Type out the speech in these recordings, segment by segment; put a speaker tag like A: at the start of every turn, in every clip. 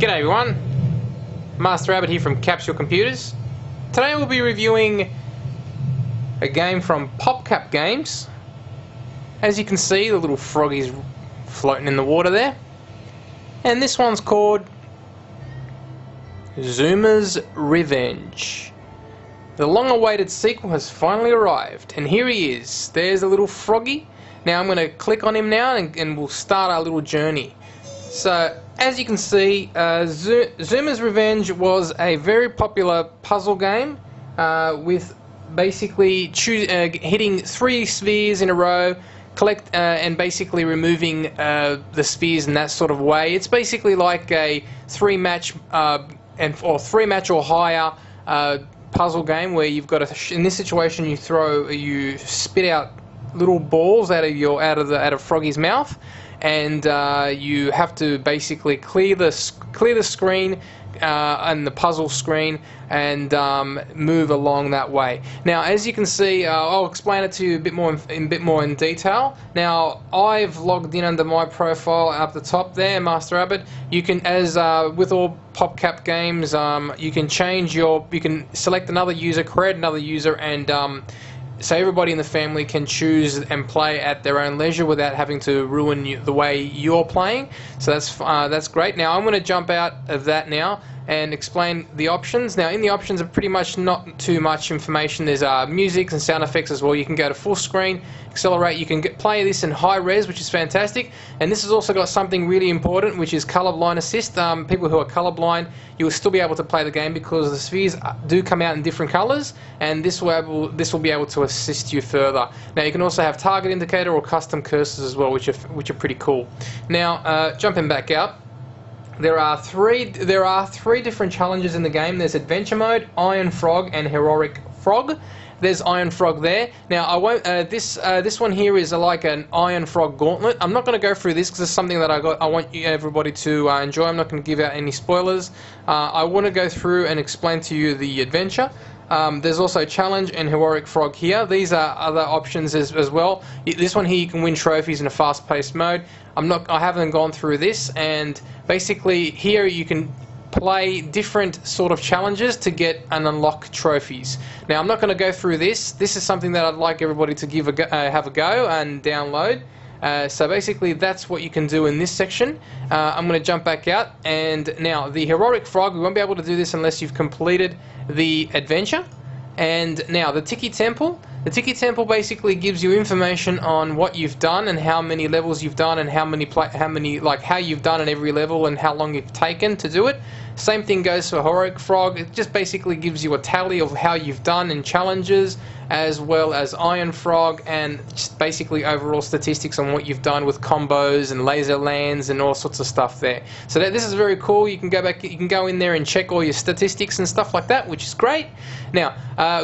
A: G'day everyone, MasterAbbott here from Capsule Computers. Today we'll be reviewing a game from PoP Games. As you can see, the little froggy's floating in the water there. And this one's called Zumas Revenge. The long-awaited sequel has finally arrived, and here he is. There's a little froggy. Now I'm going to click on him now and we'll start our little journey. So, as you can see, Zumas Revenge was a very popular puzzle game with basically hitting 3 spheres in a row, and basically removing the spheres in that sort of way. It's basically like a 3-match or 3-match or higher puzzle game where you've got in this situation you spit out little balls out of Froggy's mouth, and you have to basically clear the screen and the puzzle screen and move along that way. Now, as you can see, I'll explain it to you a bit more in detail. Now, I've logged in under my profile up the top there, MasterAbbott. You can, as with all PoP games, you can select another user, create another user, and so everybody in the family can choose and play at their own leisure without having to ruin the way you're playing. So that's great. Now I'm going to jump out of that now and explain the options. Now in the options are pretty much not too much information. There's music and sound effects as well. You can go to full screen, accelerate. You can play this in high res, which is fantastic. And this has also got something really important, which is colorblind assist. People who are colorblind, you will still be able to play the game because the spheres do come out in different colors, and this will be able to assist you further. Now you can also have target indicator or custom cursors as well, which are pretty cool. Now jumping back out, there are three different challenges in the game. There's Adventure Mode, Iron Frog, and Heroic Frog. There's Iron Frog there. Now I won't. This one here is like an Iron Frog gauntlet. I'm not going to go through this because it's something that I want everybody to enjoy. I'm not going to give out any spoilers. I want to go through and explain to you the adventure. There's also Challenge and Heroic Frog here. These are other options as well. This one here you can win trophies in a fast-paced mode. I haven't gone through this, and basically here you can play different sort of challenges to get and unlock trophies. Now I'm not going to go through this. This is something that I'd like everybody to have a go and download. So basically that's what you can do in this section. I'm going to jump back out, and now the Heroic Frog, we won't be able to do this unless you've completed the adventure. And now the Tiki Temple. The Tiki Temple basically gives you information on what you've done and how many levels you've done and how you've done in every level and how long you've taken to do it. Same thing goes for Heroic Frog. It just basically gives you a tally of how you've done in challenges, as well as Iron Frog, and just basically overall statistics on what you've done with combos and laser lands and all sorts of stuff there. So this is very cool. You can go in there and check all your statistics and stuff like that, which is great. Now,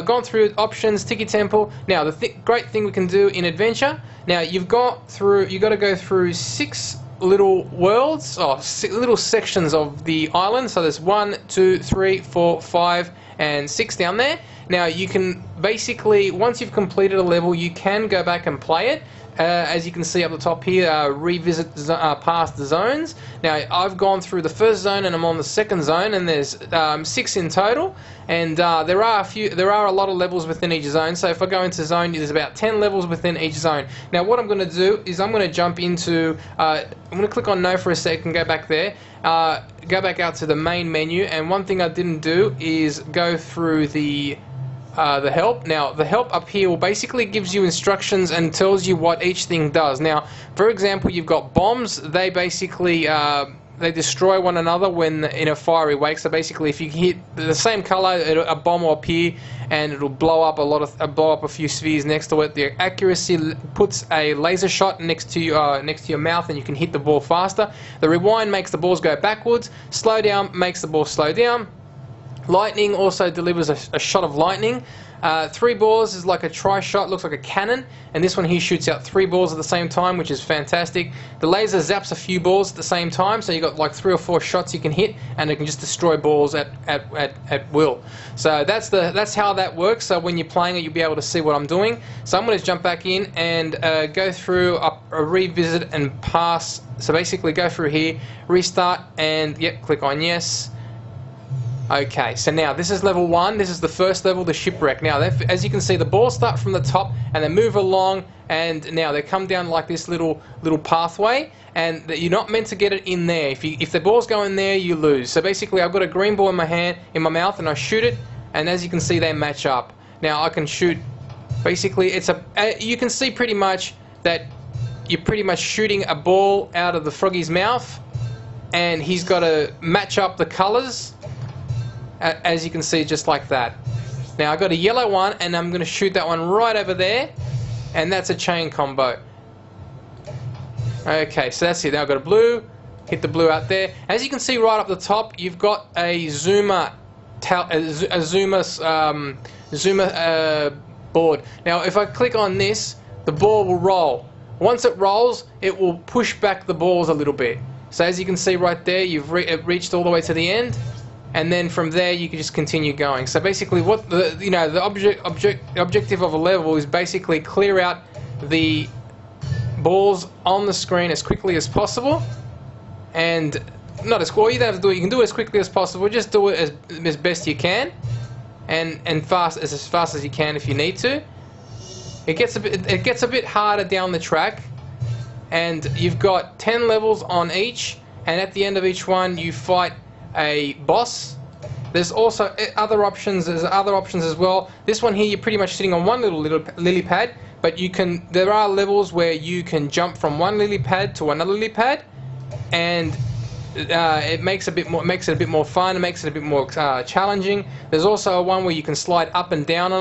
A: gone through options, Tiki Temple. Now, the great thing we can do in adventure. Now, you've got to go through 6 little worlds, or little sections of the island. So there's 1, 2, 3, 4, 5, and 6 down there. Now you can basically, once you've completed a level, you can go back and play it. As you can see up the top here, revisit past zones. Now I've gone through the first zone and I'm on the second zone, and there's 6 in total, and there are a lot of levels within each zone. So if I go into zone, there's about 10 levels within each zone. Now what I'm going to do is I'm going to jump into, I'm going to click on no for a second, go back there, go back out to the main menu, and one thing I didn't do is go through the help. Now the help up here will basically gives you instructions and tells you what each thing does. Now for example, you've got bombs. They basically they destroy one another when in a fiery wake. So basically if you hit the same color, a bomb will appear and it'll blow up a few spheres next to it. The accuracy puts a laser shot next to your mouth, and you can hit the ball faster. The rewind makes the balls go backwards. Slow down makes the ball slow down. Lightning also delivers a shot of lightning. 3 balls is like a tri-shot, looks like a cannon, and this one here shoots out 3 balls at the same time, which is fantastic. The laser zaps a few balls at the same time, so you got like 3 or 4 shots you can hit, and it can just destroy balls at will. So that's how that works. So when you're playing it, you'll be able to see what I'm doing. So I'm going to jump back in and go through a revisit and pass. So basically go through here, restart, and yep, click on yes. Okay, so now this is level 1. This is the first level, the Shipwreck. Now, as you can see, the balls start from the top and they move along, and now they come down like this little pathway, and you're not meant to get it in there. If the balls go in there, you lose. So basically, I've got a green ball in my mouth, and I shoot it, and as you can see, they match up. Now I can shoot. Basically, you can see pretty much that you're pretty much shooting a ball out of the froggy's mouth, and he's got to match up the colors. As you can see, just like that. Now I got a yellow one, and I'm going to shoot that one right over there, and that's a chain combo. Okay, so that's it. Now I've got a blue, hit the blue out there. As you can see right up the top, you've got a Zumas board. Now if I click on this, the ball will roll. Once it rolls, it will push back the balls a little bit. So as you can see right there, you've reached all the way to the end. And then from there you can just continue going. So basically, what the objective of a level is basically clear out the balls on the screen as quickly as possible, and not as quickly. You don't have to do it. You can do it as quickly as possible. Just do it as best you can, and as fast as you can if you need to. It gets a bit harder down the track, and you've got 10 levels on each, and at the end of each one you fight a boss. There's also other options. There's other options as well. This one here, you're pretty much sitting on one little lily pad, but there are levels where you can jump from one lily pad to another lily pad, and it makes it a bit more fun. It makes it a bit more challenging. There's also one where you can slide up and down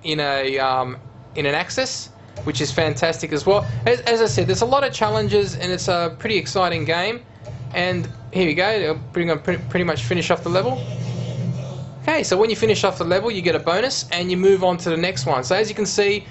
A: in an axis, which is fantastic as well. As I said, there's a lot of challenges, and it's a pretty exciting game. And here we go, we're going to pretty much finish off the level. Okay, so when you finish off the level, you get a bonus, and you move on to the next one. So as you can see,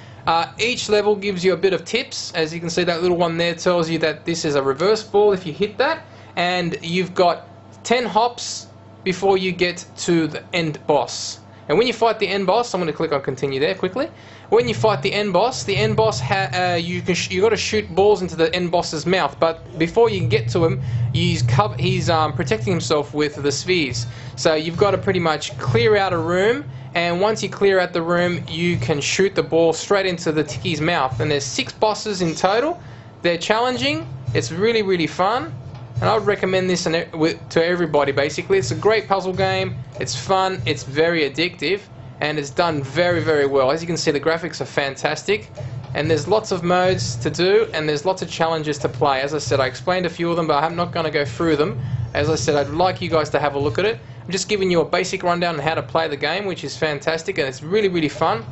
A: each level gives you a bit of tips. As you can see, that little one there tells you that this is a reverse ball if you hit that, and you've got 10 hops before you get to the end boss. And when you fight the end boss, I'm going to click on continue there quickly. When you fight the end boss you got to shoot balls into the end boss's mouth. But before you can get to him, he's protecting himself with the spheres. So you've got to pretty much clear out a room. And once you clear out the room, you can shoot the ball straight into the tickie's mouth. And there's 6 bosses in total. They're challenging. It's really, really fun. And I would recommend this to everybody, basically. It's a great puzzle game. It's fun. It's very addictive. And it's done very, very well. As you can see, the graphics are fantastic. And there's lots of modes to do, and there's lots of challenges to play. As I said, I explained a few of them, but I'm not going to go through them. As I said, I'd like you guys to have a look at it. I'm just giving you a basic rundown on how to play the game, which is fantastic, and it's really, really fun.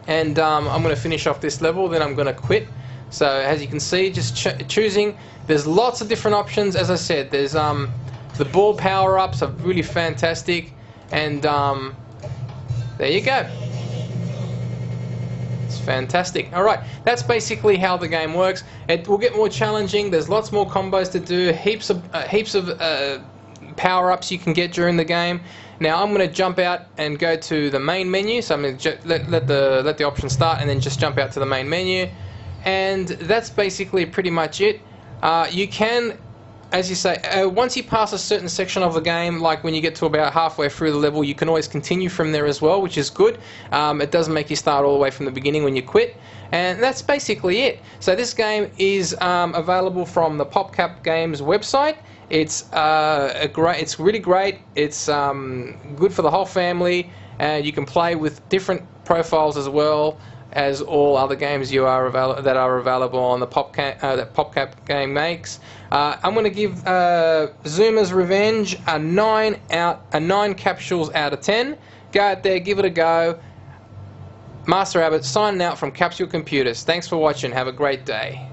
A: And I'm going to finish off this level, then I'm going to quit. So as you can see, just choosing. There's lots of different options. As I said, there's the ball power-ups are really fantastic, and there you go. It's fantastic. Alright, that's basically how the game works. It will get more challenging. There's lots more combos to do, heaps of power-ups you can get during the game. Now I'm going to jump out and go to the main menu. So I'm going to let the option start, and then just jump out to the main menu. And that's basically pretty much it. You can, as you say, once you pass a certain section of the game, like when you get to about halfway through the level, you can always continue from there as well, which is good. It doesn't make you start all the way from the beginning when you quit. And that's basically it. So this game is available from the PoP Games website. It's it's really great. It's good for the whole family, and you can play with different profiles as well as all other games that are available on the that PoP game makes. I'm going to give Zumas Revenge a 9 capsules out of 10. Go out there, give it a go. MasterAbbott signing out from Capsule Computers. Thanks for watching. Have a great day.